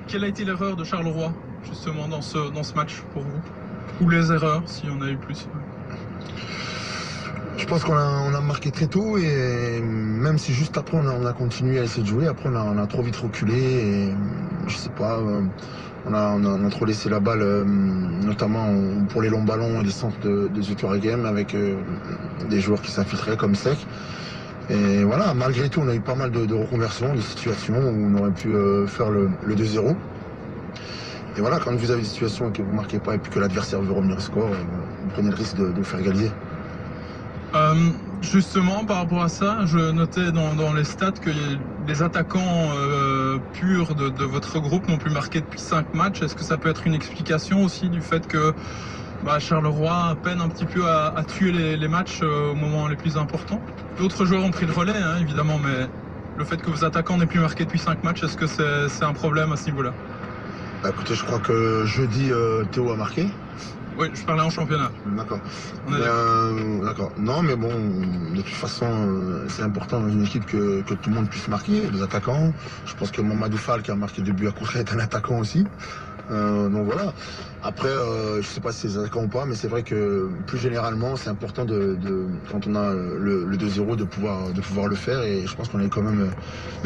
Quelle a été l'erreur de Charleroi, justement, dans ce match pour vous? Ou les erreurs, s'il y en a eu plus? Je pense qu'on a marqué très tôt et même si juste après on a continué à essayer de jouer, après on a trop vite reculé et je sais pas, on a trop laissé la balle, notamment pour les longs ballons et les centres de Victoire Game avec des joueurs qui s'infiltraient comme Sec. Et voilà, malgré tout, on a eu pas mal de reconversions, de situations où on aurait pu faire le 2-0. Et voilà, quand vous avez des situations que vous ne marquez pas et puis que l'adversaire veut revenir au score, vous prenez le risque de le faire égaliser. Justement, par rapport à ça, je notais dans les stats que les attaquants purs de votre groupe n'ont plus marqué depuis 5 matchs. Est-ce que ça peut être une explication aussi du fait que Charleroi peine un petit peu à tuer les matchs au moment les plus importants? D'autres joueurs ont pris le relais, hein, évidemment, mais le fait que vos attaquants n'aient plus marqué depuis 5 matchs, est-ce que c'est un problème à ce niveau-là? Bah, écoutez, je crois que jeudi, Théo a marqué. Oui, je parlais en championnat. D'accord. On est d'accord. D'accord. Non, mais bon, de toute façon, c'est important dans une équipe que tout le monde puisse marquer, les attaquants. Je pense que Mamadou Fall, qui a marqué 2 buts à Courtrai, est un attaquant aussi. Donc voilà. Après, je ne sais pas si c'est des attaquants ou pas, mais c'est vrai que plus généralement, c'est important quand on a le 2-0 de pouvoir le faire. Et je pense qu'on est quand même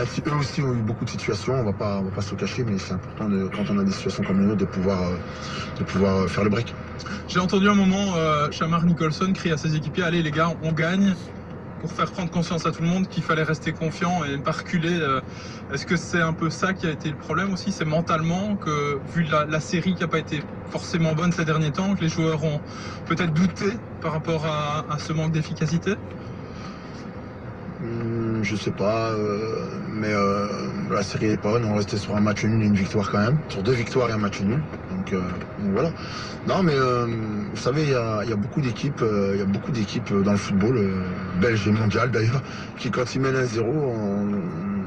si eux aussi ont eu beaucoup de situations, on va pas se le cacher, mais c'est important quand on a des situations comme les nôtres de pouvoir faire le break. J'ai entendu un moment Shamar Nicholson crier à ses équipiers: allez les gars, on gagne, pour faire prendre conscience à tout le monde qu'il fallait rester confiant et ne pas reculer. Est-ce que c'est un peu ça qui a été le problème aussi? C'est mentalement que, vu la série qui n'a pas été forcément bonne ces derniers temps, que les joueurs ont peut-être douté par rapport à ce manque d'efficacité? Je sais pas, mais la série est bonne, on restait sur un match nul et une victoire quand même, sur 2 victoires et un match nul. Donc voilà. Non mais vous savez, il y a beaucoup d'équipes, dans le football, belge et mondial d'ailleurs, qui quand ils mènent 1-0,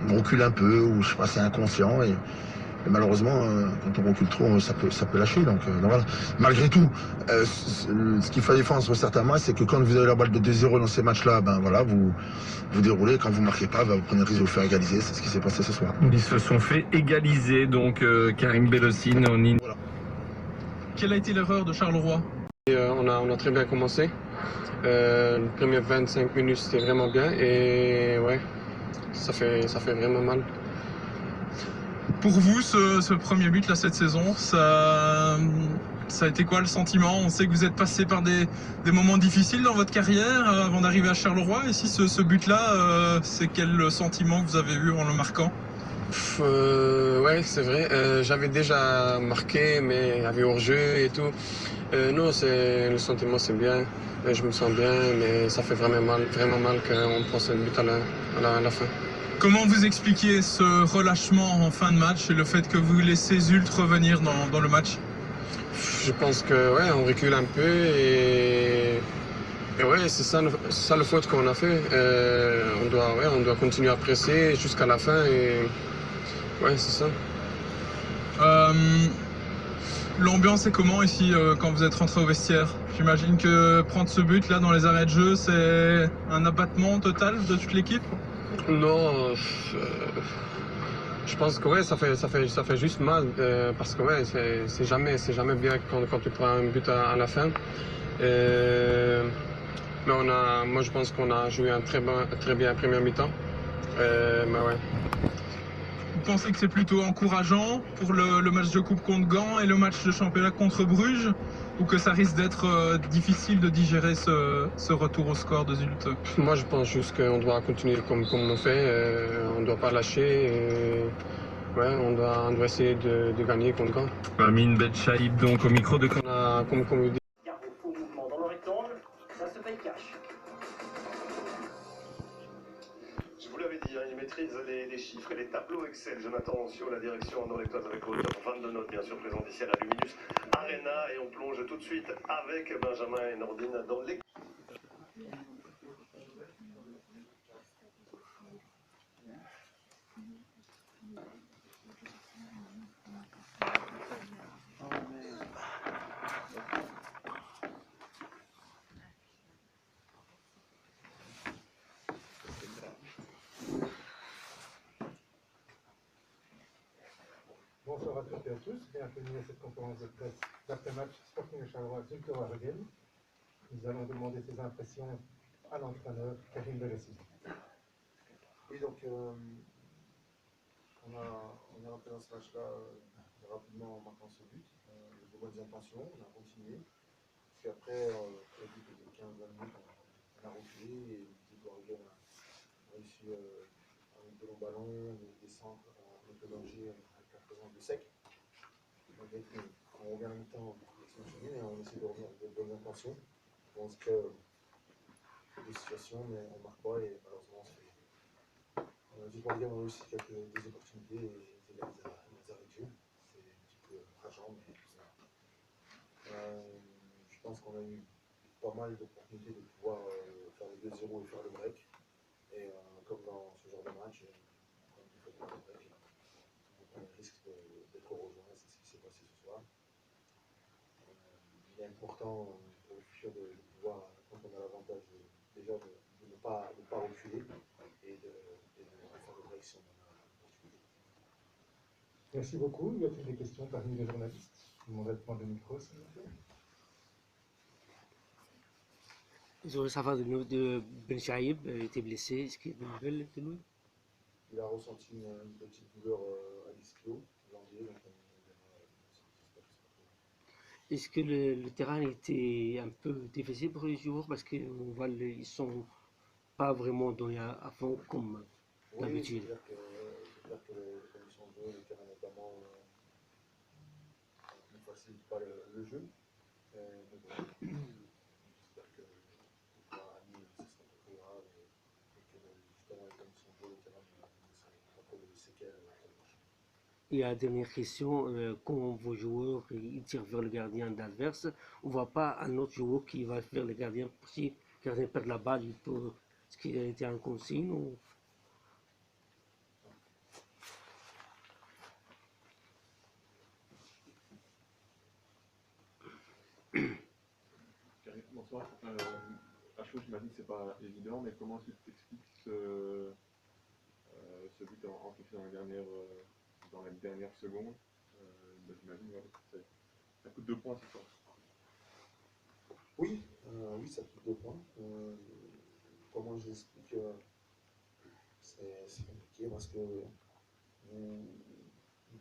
on recule un peu, ou je sais pas, c'est inconscient. Et malheureusement, quand on recule trop, ça peut lâcher. Donc voilà. Malgré tout, ce qu'il fallait faire sur certains matchs, c'est que quand vous avez la balle de 2-0 dans ces matchs-là, ben voilà, vous déroulez. Quand vous ne marquez pas, vous prenez le risque de vous faire égaliser. C'est ce qui s'est passé ce soir. Ils se sont fait égaliser, donc Karim Bellocine. Voilà. Quelle a été l'erreur de Charleroi? On a très bien commencé. Les premières 25 minutes, c'était vraiment bien. Et ouais, ça fait vraiment mal. Pour vous, ce premier but là cette saison, ça a été quoi le sentiment? On sait que vous êtes passé par des moments difficiles dans votre carrière avant d'arriver à Charleroi. Et si ce but-là, c'est quel sentiment que vous avez eu en le marquant? Ouais, c'est vrai. J'avais déjà marqué, mais il y avait hors-jeu et tout. Non, le sentiment, c'est bien. Je me sens bien, mais ça fait vraiment mal qu'on prend ce but à la fin. Comment vous expliquez ce relâchement en fin de match et le fait que vous laissez Zult revenir dans le match? Je pense que ouais, on recule un peu et ouais, c'est ça le faute qu'on a fait. On doit continuer à presser jusqu'à la fin et ouais, c'est ça. L'ambiance est comment ici quand vous êtes rentré au vestiaire? J'imagine que prendre ce but là dans les arrêts de jeu, c'est un abattement total de toute l'équipe? Non, je pense que ouais, ça fait juste mal parce que ouais, c'est jamais bien quand tu prends un but à la fin. Mais moi je pense qu'on a joué un très bien première mi-temps. Mais ouais. Vous pensez que c'est plutôt encourageant pour le match de coupe contre Gand et le match de championnat contre Bruges, ou que ça risque d'être difficile de digérer ce retour au score de Zult? Moi je pense juste qu'on doit continuer comme on fait, on ne doit pas lâcher et ouais, on doit essayer de gagner contre Gand. Amine Benchaïb, donc au micro de... Comme vous dites. Il y a beaucoup de mouvement dans le rectangle, ça se paye cash. Je vous l'avais dit, il maîtrise les chiffres et les tableaux Excel. Jonathan sur la direction andorrectoise avec le top 22 notes, bien sûr, présent ici à la Luminus Arena. Et on plonge tout de suite avec Benjamin et Nordine dans l'équipe. Bonsoir à toutes et à tous, bienvenue à cette conférence de presse d'après-match Sporting de Charleroi Victor Waregem. Nous allons demander ses impressions à l'entraîneur Karim Belossi. Oui, donc on est rentré dans ce match-là rapidement en marquant ce but, de bonnes intentions, on a continué. Puis après, au bout de 15-20 minutes, on a reculé et Victor Waregem a réussi avec de longs ballons, des centres, un peu danger avec la présence de Sec. Donc, on revient en même temps, mais on essaie de revenir avec de bonnes intentions. On se crée des situations, mais on ne marque pas et malheureusement on se fait. Victor Waregem a réussi des opportunités et il les a réduites. C'est un petit peu rageant, mais je pense qu'on a eu pas mal d'opportunités de pouvoir faire le 2-0 et faire le break. Et comme dans ce genre de match, quand il faut faire le break, on risque d'être rejoint. C'est ce qui s'est passé ce soir. Il est important pour le futur de pouvoir, quand on a l'avantage déjà de ne pas reculer et de faire le break si on en a l'opportunité. Merci beaucoup. Y a-t-il des questions parmi les journalistes? Je vous demanderai de prendre le micro, s'il vous plaît. Ils auraient savoir de Ben Chaïb était blessé. Est-ce qu'il y a des nouvelles de lui? Il a ressenti une petite douleur à l'ischio, janvier, donc Est-ce que le terrain était un peu difficile pour les joueurs parce qu'on voit ils sont pas vraiment donnés à fond comme d'habitude? C'est clair que les conditions de jeu, le terrain notamment, ne facilitent pas le jeu. J'espère que à Nîmes, ce sera pas trop grave et que justement les conditions de jeu, le terrain ne sera pas trop de séquelles. Et la dernière question, quand vos joueurs ils tirent vers le gardien d'adverse, on ne voit pas un autre joueur qui va vers le gardien. Si le gardien perd la balle, il peut. Est-ce qu'il a été en consigne ou... Bonsoir. À chaud, j'imagine que c'est pas évident, mais comment tu t'expliques ce but encaissé dans la dernière seconde? J'imagine que ça coûte 2 points ce soir. Oui, ça coûte 2 points. Comment je l'explique, c'est compliqué parce que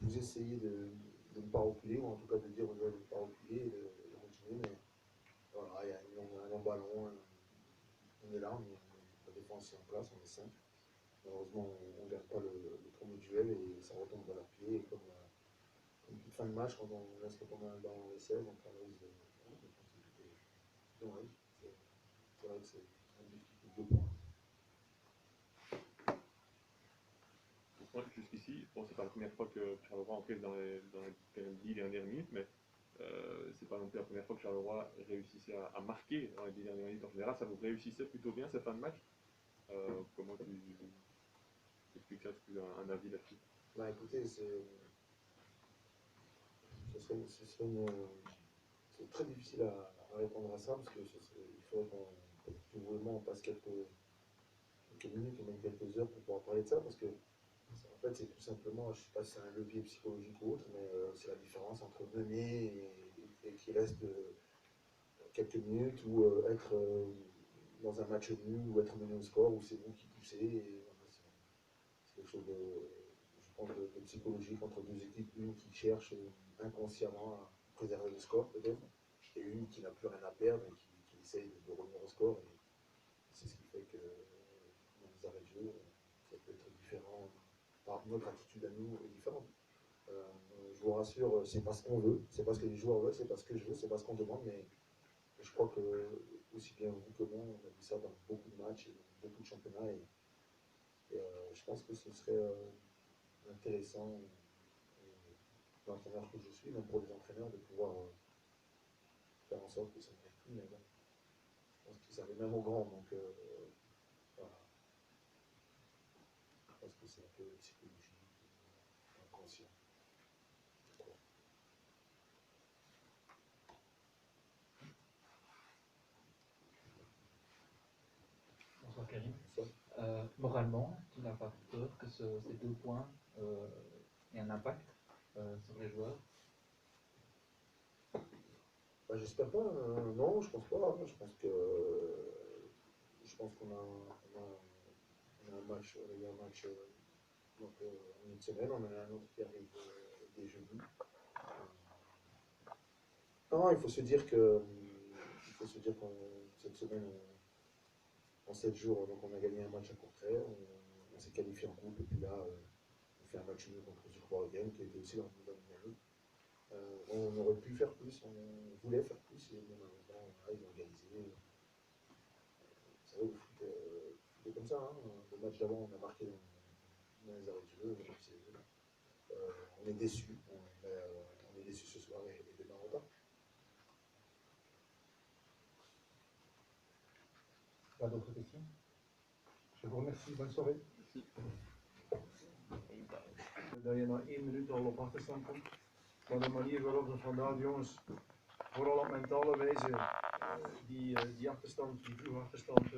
vous essayez de ne pas reculer, ou en tout cas de dire aux joueurs de ne pas reculer et de continuer, mais voilà, il y a un long ballon, on est là, la défense est en place, on est 5. Malheureusement, on ne gagne pas le premier duel et ça retombe dans la pied. Et comme toute fin de match, quand on laisse retomber un ballon dans les 16, on favorise l'opportunité. C'est vrai que c'est un but qui coûte 2 points. Jusqu'ici, bon, c'est pas la première fois que Charleroi encaisse dans les 10 dernières minutes, mais c'est pas non plus la première fois que Charleroi réussissait à marquer dans les 10 dernières minutes. En général, ça vous réussissait plutôt bien cette fin de match. Comment tu expliques ça? Est-ce que tu as un avis là-dessus? Bah écoutez, c'est très difficile à répondre à ça parce que il faudrait qu'on passe quelques minutes ou même quelques heures pour pouvoir parler de ça parce que en fait c'est tout simplement, je ne sais pas si c'est un levier psychologique ou autre, mais c'est la différence entre mener et qu'il reste quelques minutes ou être dans un match nul ou être mené au score où c'est vous qui poussez. Et, voilà, c'est quelque chose je pense, de psychologique entre deux équipes, une qui cherche inconsciemment à préserver le score peut-être, et une qui n'a plus rien à perdre et qui essaye de revenir au score. Et c'est ce qui fait que dans les arrêts de jeu, ça peut être différent. Notre attitude à nous est différente. Je vous rassure, c'est pas ce qu'on veut, c'est pas ce que les joueurs veulent, c'est pas ce que je veux, c'est pas ce qu'on demande, mais je crois que aussi bien vous que moi, on a vu ça dans beaucoup de matchs et dans beaucoup de championnats, et je pense que ce serait intéressant, l'entraîneur que je suis, même pour les entraîneurs, de pouvoir faire en sorte que ça n'arrive plus. Mais bon, je pense que ça arrive même au grand, donc voilà. Je pense que c'est un peu psychologique, inconscient. Bonsoir Karim. Moralement, tu n'as pas peur que ces 2 points aient un impact sur les joueurs? Bah, j'espère pas. Non, je pense pas. Je pense qu'on a un match, il y a un match donc, en une semaine, on en a un autre qui arrive dès jeudi. Non, il faut se dire que cette semaine, en 7 jours, donc on a gagné un match à Courtrai, on s'est qualifié en coupe, et puis là, on fait un match nul contre Zucroagen, qui était aussi dans une bonne dynamique. On aurait pu faire plus, on voulait faire plus, et malheureusement, ils ont égalisé. Vous savez, le foot est comme ça. Hein. Le match d'avant, on a marqué dans les arrêts de jeu. On est déçus. On est déçus ce soir et demain en retard. Pas d'autres questions? Je vous remercie. Bonne soirée. Dat je na 1 minuut al op achterstand komt. Maar de manier waarop we vandaag jongens, vooral op mentale wijze, die achterstand, die vroege achterstand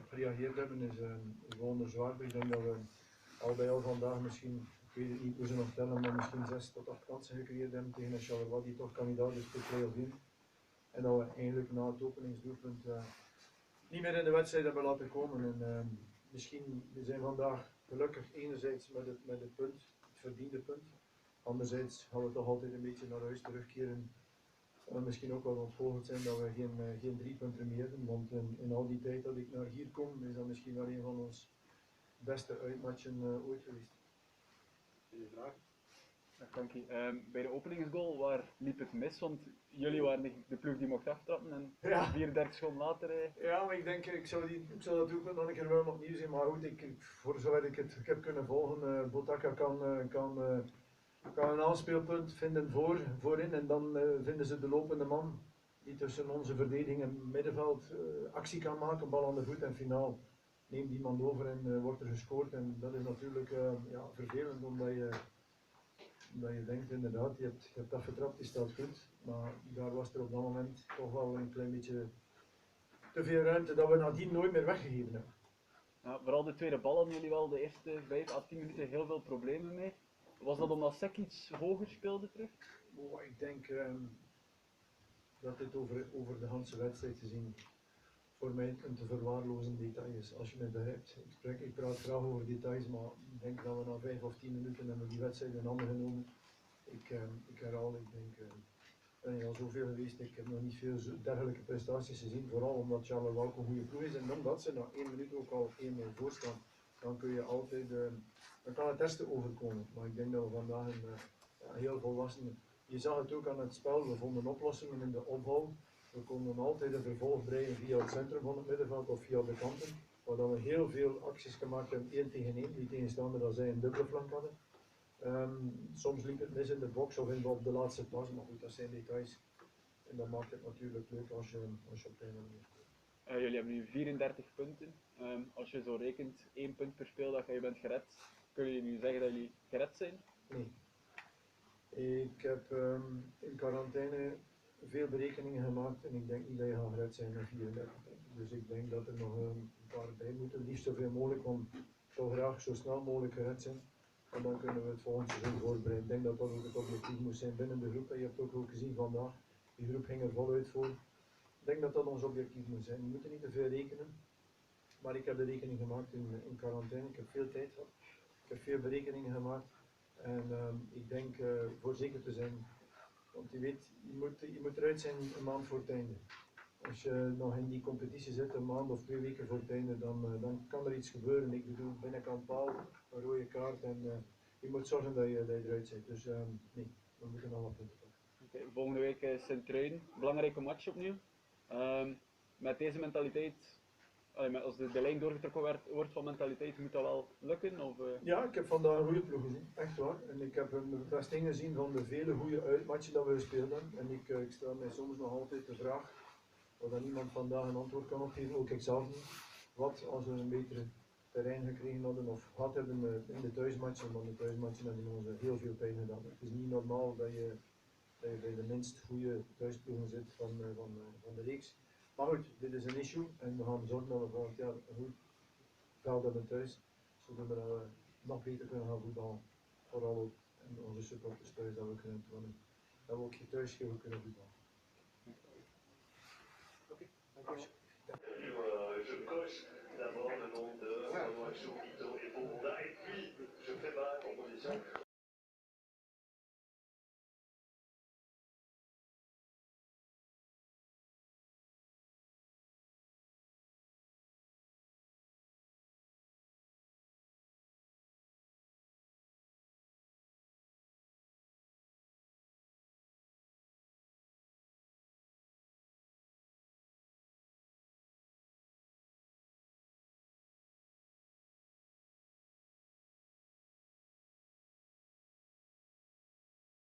gereageerd hebben, is wonderzwaar. Ik denk dat we al bij al vandaag misschien, ik weet het niet hoe ze nog tellen, maar misschien 6 tot 8 kansen gecreëerd hebben tegen een Charleroi die toch kandidaat is voor play-off 1. En dat we eigenlijk na het openingsdoelpunt niet meer in de wedstrijd hebben laten komen. En misschien, we zijn vandaag gelukkig enerzijds met het punt, het verdiende punt. Anderzijds gaan we toch altijd een beetje naar huis terugkeren. Misschien ook wel ontgoocheld zijn dat we geen 3 punten meer hebben. Want in al die tijd dat ik naar hier kom, is dat misschien wel een van ons beste uitmatchen ooit geweest. Goeie vraag. Dank je. Bij de openingsgoal, waar liep het mis? Want jullie waren de ploeg die mocht aftrappen en 34 seconden later... Ja, maar ik denk, ik zou dat ook nog een keer wel opnieuw zien. Maar goed, voor zover ik het heb kunnen volgen, Botaka kan een aanspeelpunt vinden voorin en dan vinden ze de lopende man die tussen onze verdediging en middenveld actie kan maken, bal aan de voet en finaal neemt die man over en wordt er gescoord. En dat is natuurlijk vervelend, omdat je denkt inderdaad, je hebt dat vertrapt, die staat goed, maar daar was er op dat moment toch wel een klein beetje te veel ruimte dat we nadien nooit meer weggegeven hebben. Ja, vooral de tweede bal hadden jullie wel de eerste 5 à 10 minuten heel veel problemen mee. Was dat omdat Sek iets hoger speelde terug? Oh, ik denk dat dit over de hele wedstrijd gezien voor mij een te verwaarlozen detail is. Als je mij begrijpt, ik praat graag over details, maar ik denk dat we na 5 of 10 minuten hebben die wedstrijd in handen genomen. Ik herhaal, ik denk, ben al zoveel geweest, ik heb nog niet veel dergelijke prestaties gezien, vooral omdat Charleroi ook een goede ploeg is en omdat ze na 1 minuut ook al 1-0 voorstaan, dan kun je altijd, dan kan het testen overkomen. Maar ik denk dat we vandaag een heel volwassen, je zag het ook aan het spel, we vonden oplossingen in de opbouw. We konden altijd een vervolg breien via het centrum van het middenveld of via de kanten, waar we heel veel acties gemaakt hebben, 1 tegen 1, die tegenstander dat zij een dubbele flank hadden. Soms liep het mis in de box of op de laatste pas, maar goed, dat zijn details. En dat maakt het natuurlijk leuk als je op een manier speelt. Jullie hebben nu 34 punten. Als je zo rekent, 1 punt per speeldag en je bent gered, kunnen jullie nu zeggen dat jullie gered zijn? Nee. Ik heb in quarantaine veel berekeningen gemaakt en ik denk niet dat je gaat gered zijn met 34 punten. Dus ik denk dat er nog een paar bij moeten, liefst zoveel mogelijk, want ik zou graag zo snel mogelijk gered zijn. En dan kunnen we het volgende seizoen voorbereiden. Ik denk dat dat ook het objectief moet zijn binnen de groep. En je hebt ook gezien vandaag, die groep ging er voluit voor. Ik denk dat dat ons objectief moet zijn. We moeten niet te veel rekenen. Maar ik heb de rekening gemaakt in quarantaine. Ik heb veel tijd gehad. Ik heb veel berekeningen gemaakt. En ik denk voor zeker te zijn. Want je weet, je moet eruit zijn een maand voor het einde. Als je nog in die competitie zit, een maand of 2 weken voor het einde, dan kan er iets gebeuren. Ik bedoel, binnenkant paal, een rode kaart en je moet zorgen dat je eruit zit. Dus nee, we moeten alle punten pakken. Volgende week is Sint-Truiden, belangrijke match opnieuw. Met deze mentaliteit, als de lijn doorgetrokken wordt van mentaliteit, moet dat wel lukken? Of, Ja, ik heb vandaag een goede ploeg gezien, echt waar. En ik heb een bevestiging gezien van de vele goede uitmatchen dat we gespeeld hebben. En ik stel mij soms nog altijd de vraag, waar niemand vandaag een antwoord kan op geven, ook ik zelf niet. Wat als we een betere terrein gekregen hadden of gehad hebben in de thuismatchen, want de thuismatchen hebben ons heel veel pijn gedaan. Het is niet normaal dat je bij de minst goede thuisploegen zit van de reeks. Maar goed, dit is een issue en we gaan zorgen dat we volgend jaar een goed veld hebben thuis, zodat we nog beter kunnen gaan voetballen, vooral ook in onze onze supporters thuis dat we kunnen tonen. Dat we ook hier thuis geven kunnen voetballen. Je coche d'abord le nom de Subito et Bonda, et puis je fais ma composition